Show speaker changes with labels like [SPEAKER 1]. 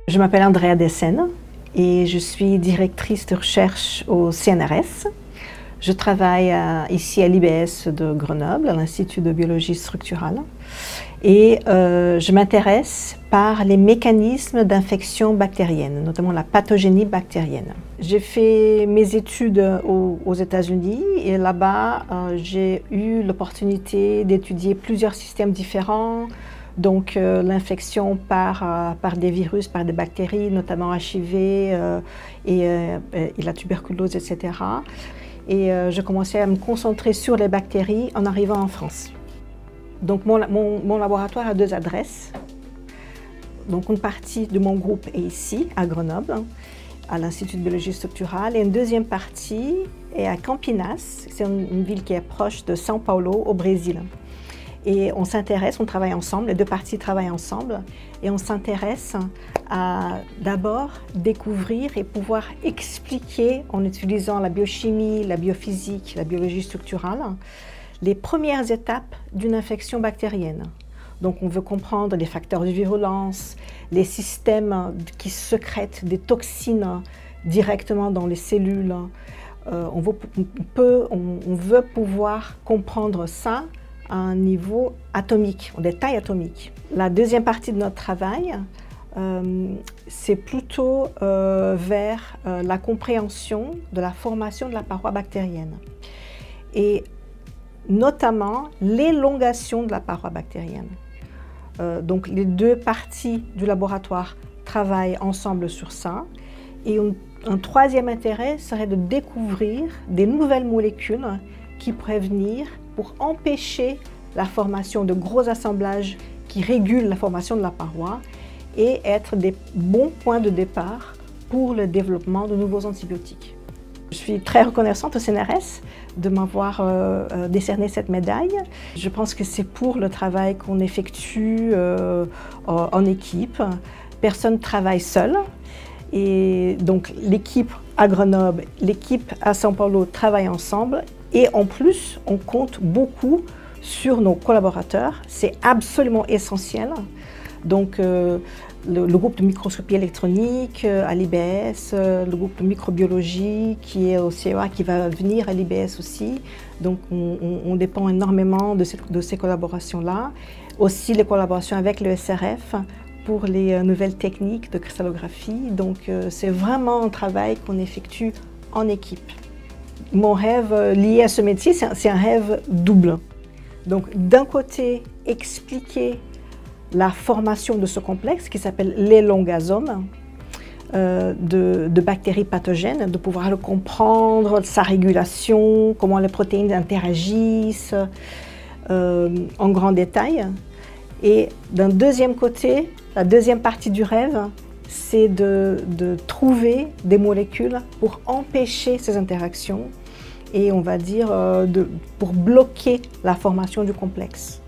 [SPEAKER 1] Je m'appelle Andrea Dessène et je suis directrice de recherche au CNRS. Je travaille ici à l'IBS de Grenoble, à l'Institut de biologie structurale. Et je m'intéresse par les mécanismes d'infection bactérienne, notamment la pathogénie bactérienne. J'ai fait mes études aux États-Unis et là-bas, j'ai eu l'opportunité d'étudier plusieurs systèmes différents. Donc l'infection par des virus, par des bactéries, notamment HIV et la tuberculose, etc. Et je commençais à me concentrer sur les bactéries en arrivant en France. Donc mon laboratoire a deux adresses. Donc une partie de mon groupe est ici, à Grenoble, à l'Institut de biologie structurale, et une deuxième partie est à Campinas, c'est une ville qui est proche de São Paulo, au Brésil. Et on s'intéresse, on travaille ensemble, les deux parties travaillent ensemble, et on s'intéresse à d'abord découvrir et pouvoir expliquer, en utilisant la biochimie, la biophysique, la biologie structurale, les premières étapes d'une infection bactérienne. Donc on veut comprendre les facteurs de virulence, les systèmes qui sécrètent des toxines directement dans les cellules. On veut pouvoir comprendre ça à un niveau atomique, en détail atomique. La deuxième partie de notre travail, c'est plutôt vers la compréhension de la formation de la paroi bactérienne et notamment l'élongation de la paroi bactérienne. Donc les deux parties du laboratoire travaillent ensemble sur ça, et un troisième intérêt serait de découvrir des nouvelles molécules qui pourraient venir pour empêcher la formation de gros assemblages qui régulent la formation de la paroi et être des bons points de départ pour le développement de nouveaux antibiotiques. Je suis très reconnaissante au CNRS de m'avoir décerné cette médaille. Je pense que c'est pour le travail qu'on effectue en équipe. Personne ne travaille seul. Et donc l'équipe à Grenoble, l'équipe à São Paulo travaillent ensemble. Et en plus, on compte beaucoup sur nos collaborateurs. C'est absolument essentiel. Donc, le groupe de microscopie électronique à l'IBS, le groupe de microbiologie qui est au CEA, qui va venir à l'IBS aussi. Donc, on dépend énormément de ces collaborations-là. Aussi, les collaborations avec le SRF pour les nouvelles techniques de cristallographie. Donc, c'est vraiment un travail qu'on effectue en équipe. Mon rêve lié à ce métier, c'est un rêve double. Donc, d'un côté, expliquer la formation de ce complexe qui s'appelle l'élongasome de bactéries pathogènes, de pouvoir le comprendre, sa régulation, comment les protéines interagissent en grand détail. Et d'un deuxième côté, la deuxième partie du rêve, c'est de trouver des molécules pour empêcher ces interactions et on va dire pour bloquer la formation du complexe.